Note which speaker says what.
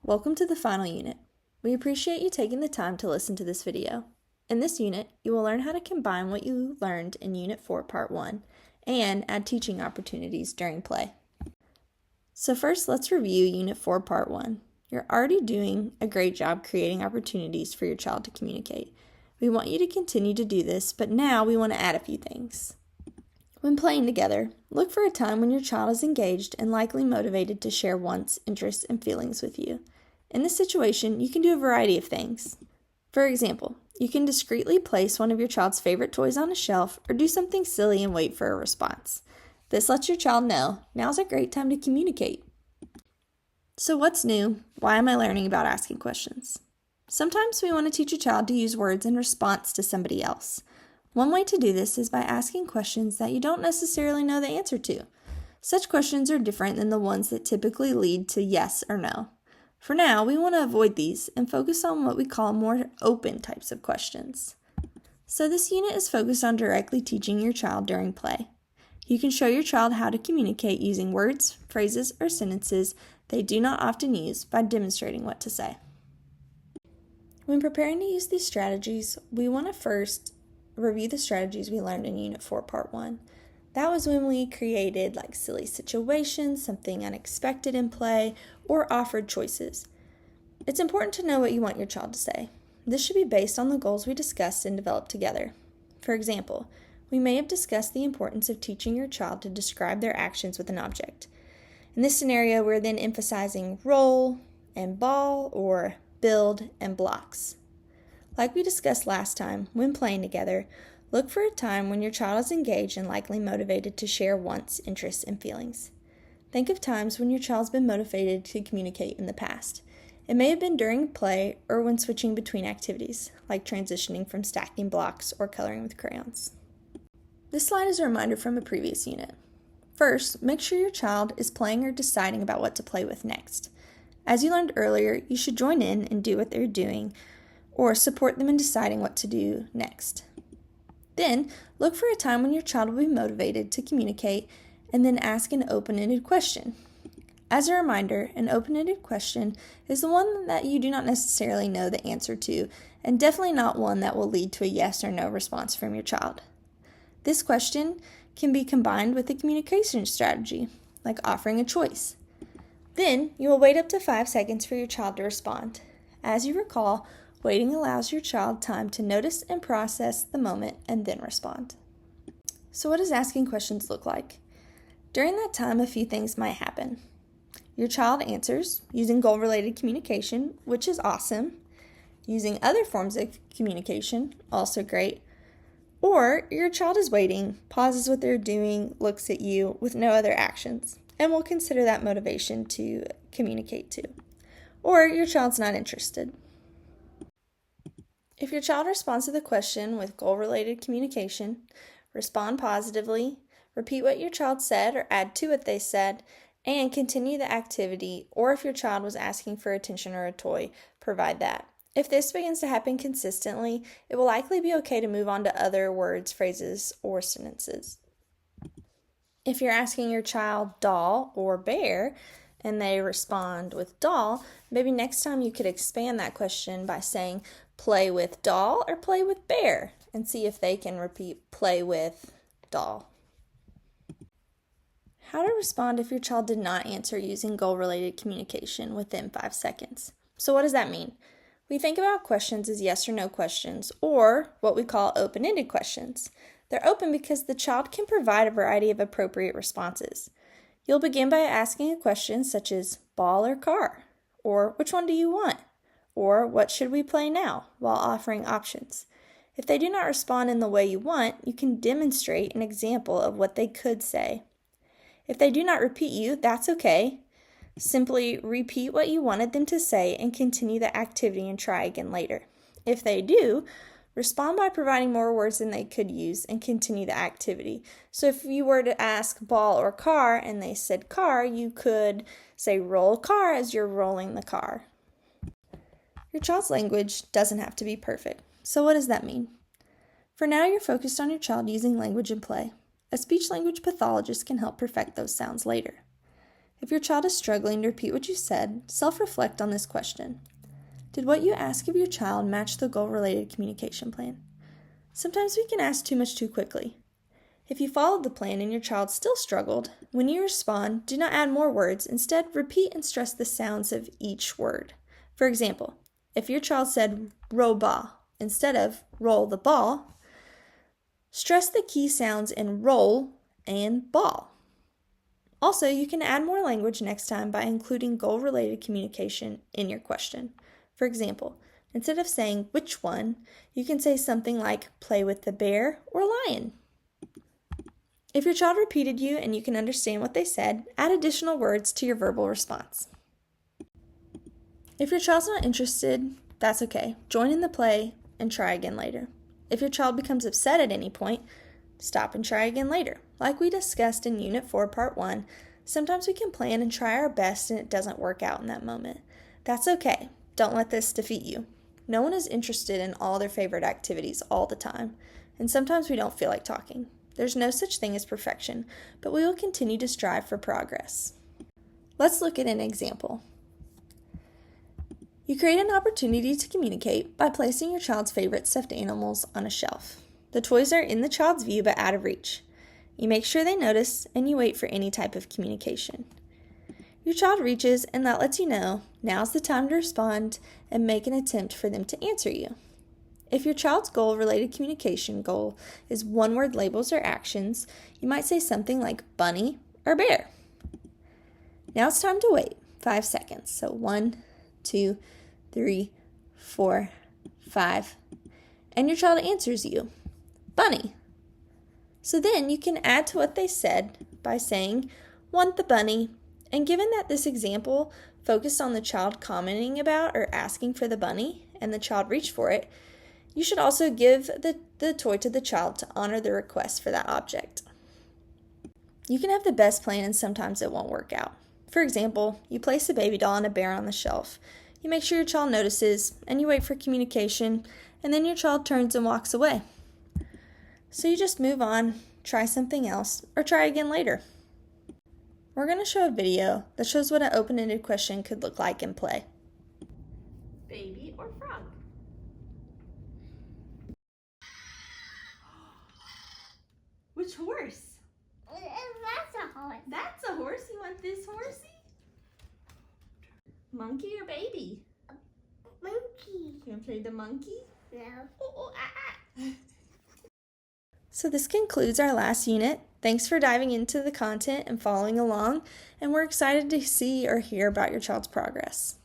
Speaker 1: Welcome to the final unit. We appreciate you taking the time to listen to this video. In this unit, you will learn how to combine what you learned in Unit 4, Part 1, and add teaching opportunities during play. So first, let's review Unit 4, Part 1. You're already doing a great job creating opportunities for your child to communicate. We want you to continue to do this, but now we want to add a few things. When playing together, look for a time when your child is engaged and likely motivated to share wants, interests, and feelings with you. In this situation, you can do a variety of things. For example, you can discreetly place one of your child's favorite toys on a shelf or do something silly and wait for a response. This lets your child know now's a great time to communicate. So what's new? Why am I learning about asking questions? Sometimes we want to teach a child to use words in response to somebody else. One way to do this is by asking questions that you don't necessarily know the answer to. Such questions are different than the ones that typically lead to yes or no. For now, we want to avoid these and focus on what we call more open types of questions. So this unit is focused on directly teaching your child during play. You can show your child how to communicate using words, phrases, or sentences they do not often use by demonstrating what to say. When preparing to use these strategies, we want to first review the strategies we learned in Unit 4, Part 1. That was when we created silly situations, something unexpected in play, or offered choices. It's important to know what you want your child to say. This should be based on the goals we discussed and developed together. For example, we may have discussed the importance of teaching your child to describe their actions with an object. In this scenario, we're then emphasizing roll and ball or build and blocks. Like we discussed last time, when playing together, look for a time when your child is engaged and likely motivated to share wants, interests, and feelings. Think of times when your child's been motivated to communicate in the past. It may have been during play or when switching between activities, like transitioning from stacking blocks or coloring with crayons. This slide is a reminder from a previous unit. First, make sure your child is playing or deciding about what to play with next. As you learned earlier, you should join in and do what they're doing, or support them in deciding what to do next. Then, look for a time when your child will be motivated to communicate and then ask an open-ended question. As a reminder, an open-ended question is the one that you do not necessarily know the answer to, and definitely not one that will lead to a yes or no response from your child. This question can be combined with a communication strategy, like offering a choice. Then, you will wait up to 5 seconds for your child to respond. As you recall, waiting allows your child time to notice and process the moment and then respond. So what does asking questions look like? During that time, a few things might happen. Your child answers using goal-related communication, which is awesome. Using other forms of communication, also great. Or your child is waiting, pauses what they're doing, looks at you with no other actions, and will consider that motivation to communicate to. Or your child's not interested. If your child responds to the question with goal-related communication, respond positively, repeat what your child said or add to what they said, and continue the activity, or if your child was asking for attention or a toy, provide that. If this begins to happen consistently, it will likely be okay to move on to other words, phrases, or sentences. If you're asking your child doll or bear, and they respond with doll, maybe next time you could expand that question by saying play with doll or play with bear, and see if they can repeat play with doll. How to respond if your child did not answer using goal-related communication within 5 seconds. So what does that mean? We think about questions as yes or no questions, or what we call open-ended questions. They're open because the child can provide a variety of appropriate responses. You'll begin by asking a question such as ball or car, or which one do you want, or what should we play now, while offering options. If they do not respond in the way you want, you can demonstrate an example of what they could say. If they do not repeat you, that's okay. Simply repeat what you wanted them to say and continue the activity and try again later. If they do, respond by providing more words than they could use and continue the activity. So if you were to ask ball or car and they said car, you could say roll car as you're rolling the car. Your child's language doesn't have to be perfect. So what does that mean? For now, you're focused on your child using language in play. A speech-language pathologist can help perfect those sounds later. If your child is struggling to repeat what you said, self-reflect on this question. Did what you ask of your child match the goal-related communication plan? Sometimes we can ask too much too quickly. If you followed the plan and your child still struggled, when you respond, do not add more words. Instead, repeat and stress the sounds of each word. For example, if your child said roll ball instead of roll the ball, stress the key sounds in roll and ball. Also, you can add more language next time by including goal-related communication in your question. For example, instead of saying which one, you can say something like play with the bear or lion. If your child repeated you and you can understand what they said, add additional words to your verbal response. If your child's not interested, that's okay. Join in the play and try again later. If your child becomes upset at any point, stop and try again later. Like we discussed in Unit 4, Part 1, sometimes we can plan and try our best and it doesn't work out in that moment. That's okay. Don't let this defeat you. No one is interested in all their favorite activities all the time, and sometimes we don't feel like talking. There's no such thing as perfection, but we will continue to strive for progress. Let's look at an example. You create an opportunity to communicate by placing your child's favorite stuffed animals on a shelf. The toys are in the child's view but out of reach. You make sure they notice and you wait for any type of communication. Your child reaches and that lets you know now's the time to respond and make an attempt for them to answer you. If your child's goal-related communication goal is one-word labels or actions, you might say something like bunny or bear. Now it's time to wait 5 seconds. So 1, 2, 3, 4, 5. And your child answers you, bunny. So then you can add to what they said by saying, want the bunny. And given that this example focused on the child commenting about or asking for the bunny and the child reached for it, you should also give the toy to the child to honor the request for that object. You can have the best plan and sometimes it won't work out. For example, you place a baby doll and a bear on the shelf. You make sure your child notices and you wait for communication and then your child turns and walks away. So you just move on, try something else, or try again later. We're going to show a video that shows what an open-ended question could look like in play. Baby or frog? Which horse?
Speaker 2: That's a horse.
Speaker 1: That's a horse. You want this horsey? Monkey or baby?
Speaker 2: Monkey.
Speaker 1: You want to play the monkey?
Speaker 2: No.
Speaker 1: So this concludes our last unit. Thanks for diving into the content and following along, and we're excited to see or hear about your child's progress.